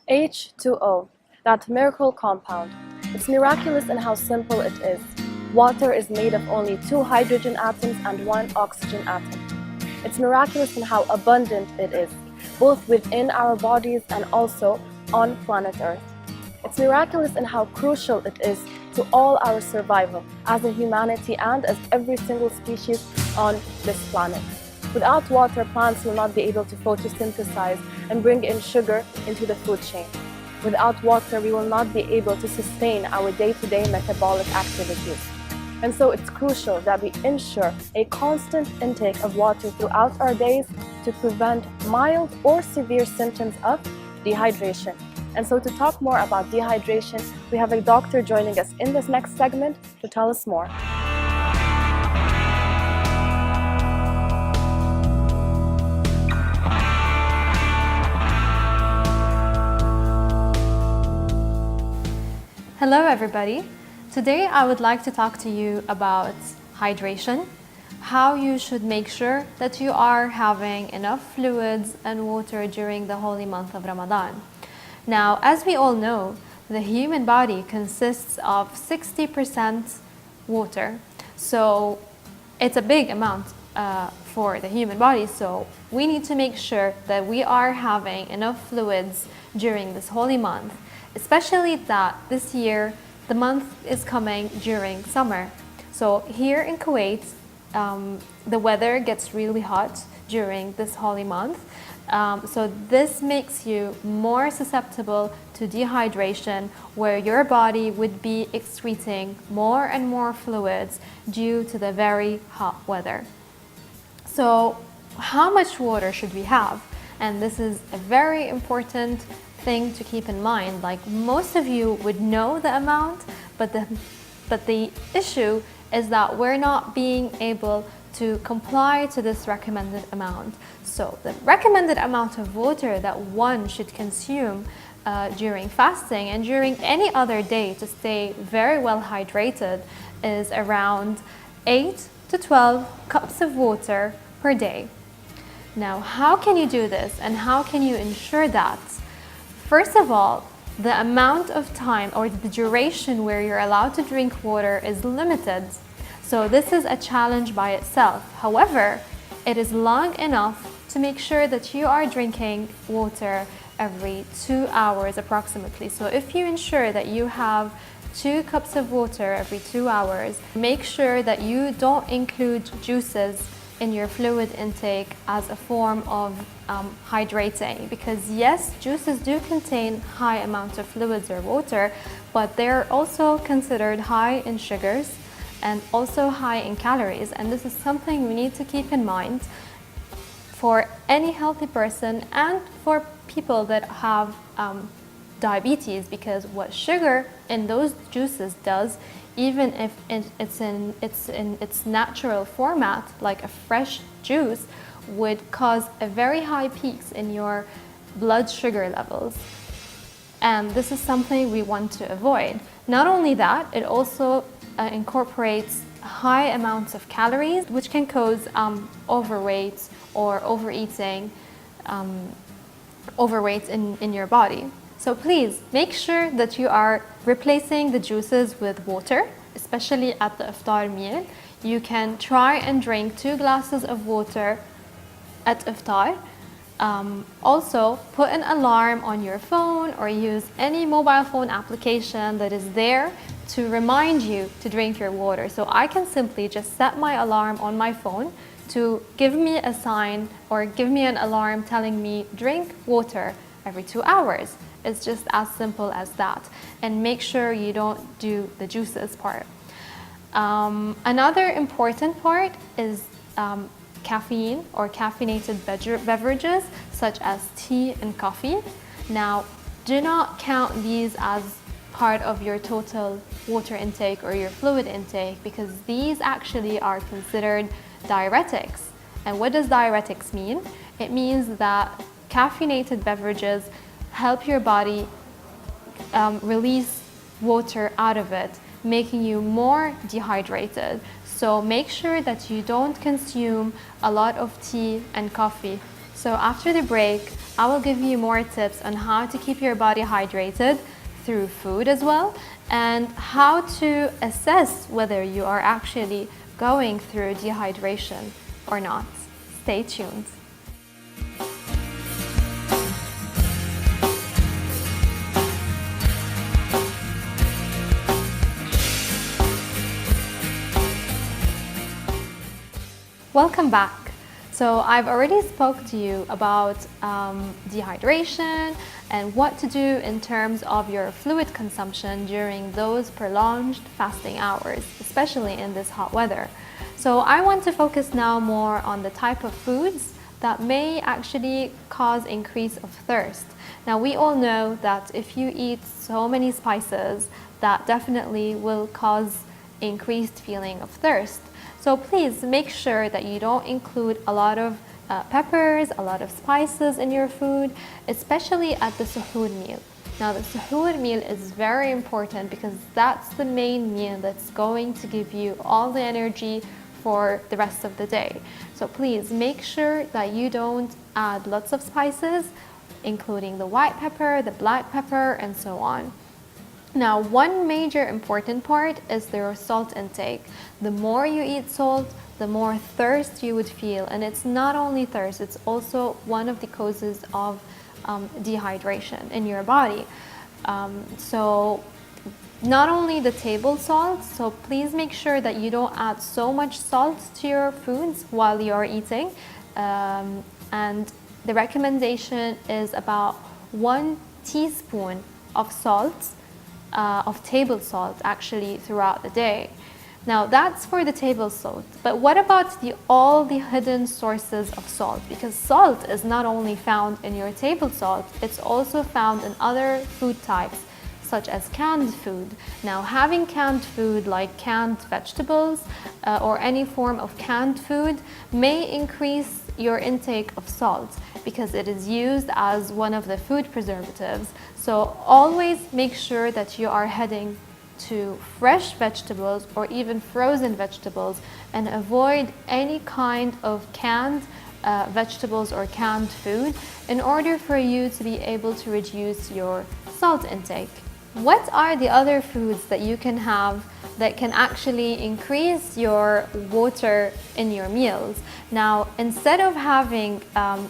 H2O, that miracle compound. It's miraculous in how simple it is. Water is made of only 2 hydrogen atoms and 1 oxygen atom. It's miraculous in how abundant it is, both within our bodies and also on planet Earth. It's miraculous in how crucial it is to all our survival as a humanity and as every single species on this planet. Without water, plants will not be able to photosynthesize and bring in sugar into the food chain. Without water, we will not be able to sustain our day-to-day metabolic activities. And so it's crucial that we ensure a constant intake of water throughout our days to prevent mild or severe symptoms of dehydration. And so to talk more about dehydration, we have a doctor joining us in this next segment to tell us more. Hello everybody. Today I would like to talk to you about hydration, how you should make sure that you are having enough fluids and water during the holy month of Ramadan. Now, as we all know, the human body consists of 60% water, so it's a big amount for the human body, so we need to make sure that we are having enough fluids during this holy month. Especially that this year, the month is coming during summer. So here in Kuwait, the weather gets really hot during this holy month. So this makes you more susceptible to dehydration, where your body would be excreting more and more fluids due to the very hot weather. So how much water should we have? And this is a very important thing to keep in mind. Like, most of you would know the amount, but the issue is that we're not being able to comply to this recommended amount. So the recommended amount of water that one should consume during fasting and during any other day to stay very well hydrated is around 8 to 12 cups of water per day. Now, how can you do this and how can you ensure that? First of all, the amount of time or the duration where you're allowed to drink water is limited. So this is a challenge by itself. However, it is long enough to make sure that you are drinking water every 2 hours approximately. So if you ensure that you have 2 cups of water every 2 hours, make sure that you don't include juices in your fluid intake as a form of hydrating, because yes, juices do contain high amounts of fluids or water, but they're also considered high in sugars and also high in calories, and this is something we need to keep in mind for any healthy person and for people that have diabetes, because what sugar in those juices does, even if it's in its natural format, like a fresh juice, would cause a very high peaks in your blood sugar levels. And this is something we want to avoid. Not only that, it also incorporates high amounts of calories, which can cause overweight or overeating, overweight in your body. So please make sure that you are replacing the juices with water, especially at the iftar meal. You can try and drink 2 glasses of water at iftar. Also, put an alarm on your phone or use any mobile phone application that is there to remind you to drink your water. So I can simply just set my alarm on my phone to give me a sign or give me an alarm telling me drink water every 2 hours. It's just as simple as that. And make sure you don't do the juices part. Another important part is caffeine or caffeinated beverages such as tea and coffee. Now, do not count these as part of your total water intake or your fluid intake, because these actually are considered diuretics. And what does diuretics mean? It means that caffeinated beverages help your body release water out of it, making you more dehydrated. So make sure that you don't consume a lot of tea and coffee. So after the break, I will give you more tips on how to keep your body hydrated through food as well, and how to assess whether you are actually going through dehydration or not. Stay tuned. Welcome back. So I've already spoke to you about dehydration and what to do in terms of your fluid consumption during those prolonged fasting hours, especially in this hot weather. So I want to focus now more on the type of foods that may actually cause increase of thirst. Now we all know that if you eat so many spices, that definitely will cause increased feeling of thirst. So please make sure that you don't include a lot of peppers, a lot of spices in your food, especially at the suhoor meal. Now the suhoor meal is very important because that's the main meal that's going to give you all the energy for the rest of the day. So please make sure that you don't add lots of spices, including the white pepper, the black pepper, and so on. Now, one major important part is your salt intake. The more you eat salt, the more thirst you would feel. And it's not only thirst, it's also one of the causes of dehydration in your body. So not only the table salt, so please make sure that you don't add so much salt to your foods while you're eating. And the recommendation is about 1 teaspoon of salt, of table salt actually throughout the day. Now that's for the table salt, but what about all the hidden sources of salt? Because salt is not only found in your table salt, it's also found in other food types such as canned food. Now having canned food like canned vegetables or any form of canned food may increase your intake of salt because it is used as one of the food preservatives. So always make sure that you are heading to fresh vegetables or even frozen vegetables and avoid any kind of canned vegetables or canned food in order for you to be able to reduce your salt intake. What are the other foods that you can have that can actually increase your water in your meals? Now, instead of having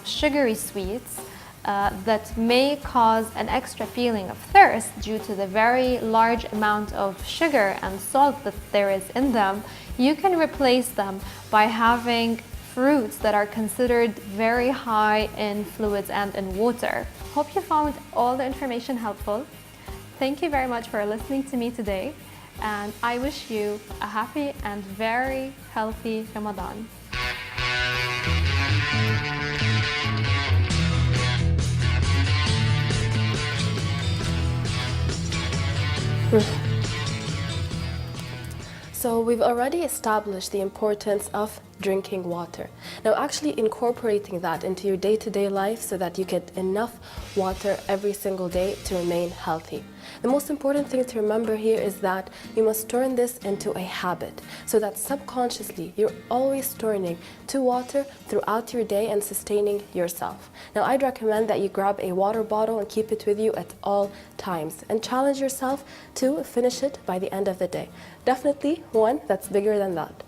sugary sweets that may cause an extra feeling of thirst due to the very large amount of sugar and salt that there is in them, you can replace them by having fruits that are considered very high in fluids and in water. Hope you found all the information helpful. Thank you very much for listening to me today, and I wish you a happy and very healthy Ramadan. So we've already established the importance of drinking water. Now actually incorporating that into your day-to-day life so that you get enough water every single day to remain healthy. The most important thing to remember here is that you must turn this into a habit so that subconsciously you're always turning to water throughout your day and sustaining yourself. Now I'd recommend that you grab a water bottle and keep it with you at all times and challenge yourself to finish it by the end of the day. Definitely one that's bigger than that.